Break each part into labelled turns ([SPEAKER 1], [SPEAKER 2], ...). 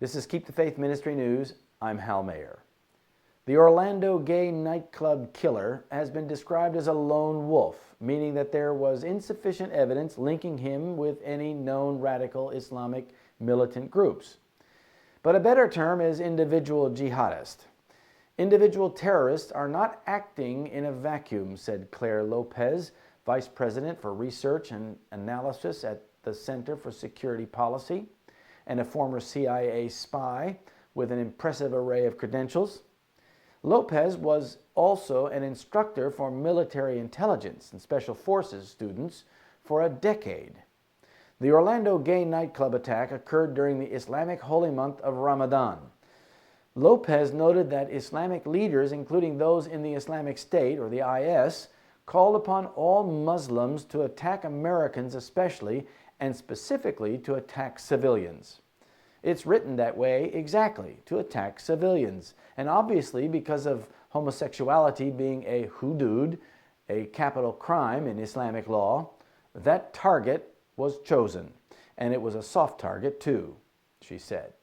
[SPEAKER 1] This is Keep the Faith Ministry News. I'm Hal Mayer. The Orlando gay nightclub killer has been described as a lone wolf, meaning that there was insufficient evidence linking him with any known radical Islamic militant groups. But a better term is individual jihadist. Individual terrorists are not acting in a vacuum, said Claire Lopez, Vice President for Research and Analysis at the Center for Security Policy, and a former CIA spy with an impressive array of credentials. Lopez was also an instructor for military intelligence and special forces students for a decade. The Orlando gay nightclub attack occurred during the Islamic holy month of Ramadan. Lopez noted that Islamic leaders, including those in the Islamic State or the IS, called upon all Muslims to attack Americans especially, and specifically to attack civilians. It's written that way exactly, to attack civilians. And obviously, because of homosexuality being a hudud, a capital crime in Islamic law, that target was chosen. And it was a soft target too, she said.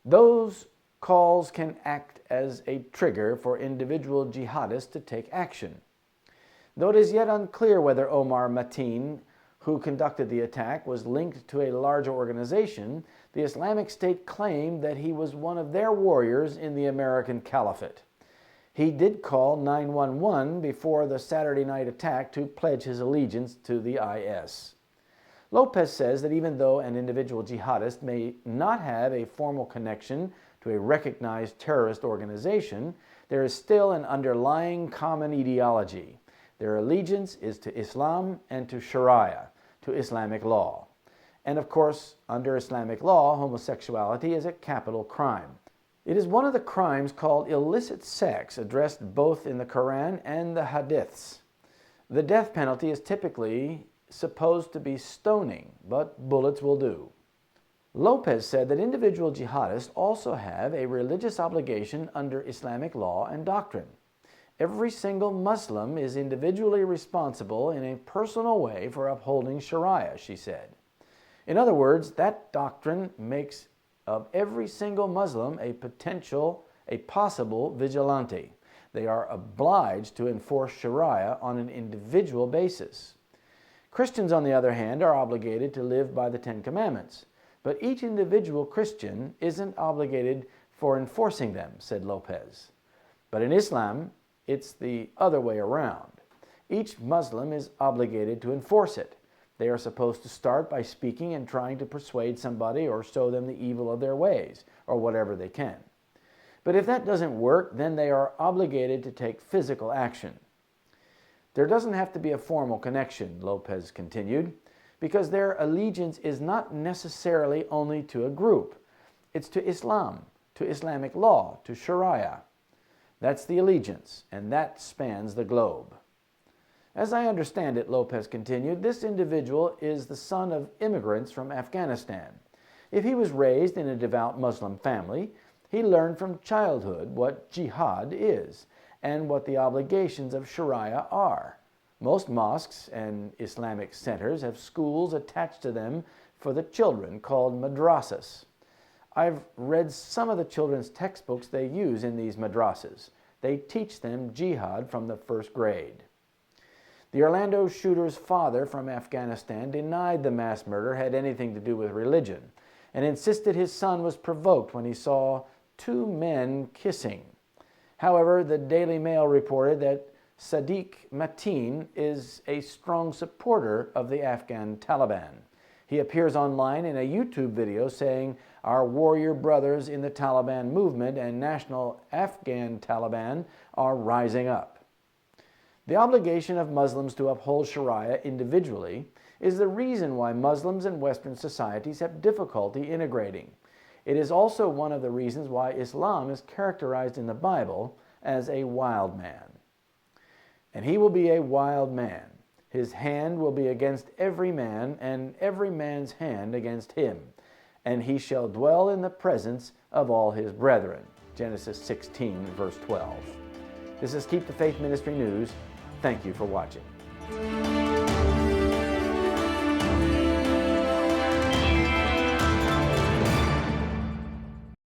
[SPEAKER 1] Those calls can act as a trigger for individual jihadists to take action. Though it is yet unclear whether Omar Mateen, who conducted the attack, was linked to a larger organization, the Islamic State claimed that he was one of their warriors in the American Caliphate. He did call 911 before the Saturday night attack to pledge his allegiance to the IS. Lopez says that even though an individual jihadist may not have a formal connection to a recognized terrorist organization, there is still an underlying common ideology. Their allegiance is to Islam and to Sharia, to Islamic law. And of course, under Islamic law, homosexuality is a capital crime. It is one of the crimes called illicit sex, addressed both in the Quran and the Hadiths. The death penalty is typically supposed to be stoning, but bullets will do. Lopez said that individual jihadists also have a religious obligation under Islamic law and doctrine. Every single Muslim is individually responsible in a personal way for upholding Sharia, she said. In other words, that doctrine makes of every single Muslim a possible vigilante. They are obliged to enforce Sharia on an individual basis. Christians, on the other hand, are obligated to live by the Ten Commandments, but each individual Christian isn't obligated for enforcing them, said Lopez. But in Islam, it's the other way around. Each Muslim is obligated to enforce it. They are supposed to start by speaking and trying to persuade somebody or show them the evil of their ways, or whatever they can. But if that doesn't work, then they are obligated to take physical action. There doesn't have to be a formal connection, Lopez continued, because their allegiance is not necessarily only to a group. It's to Islam, to Islamic law, to Sharia. That's the allegiance, and that spans the globe. As I understand it, Lopez continued, this individual is the son of immigrants from Afghanistan. If he was raised in a devout Muslim family, he learned from childhood what jihad is and what the obligations of Sharia are. Most mosques and Islamic centers have schools attached to them for the children called madrasas. I've read some of the children's textbooks they use in these madrasas. They teach them jihad from the first grade. The Orlando shooter's father from Afghanistan denied the mass murder had anything to do with religion and insisted his son was provoked when he saw two men kissing. However, the Daily Mail reported that Sadiq Mateen is a strong supporter of the Afghan Taliban. He appears online in a YouTube video saying, "Our warrior brothers in the Taliban movement and National Afghan Taliban are rising up." The obligation of Muslims to uphold Sharia individually is the reason why Muslims in Western societies have difficulty integrating. It is also one of the reasons why Islam is characterized in the Bible as a wild man. And he will be a wild man. His hand will be against every man, and every man's hand against him. And he shall dwell in the presence of all his brethren. Genesis 16, verse 12. This is Keep the Faith Ministry News. Thank you for watching.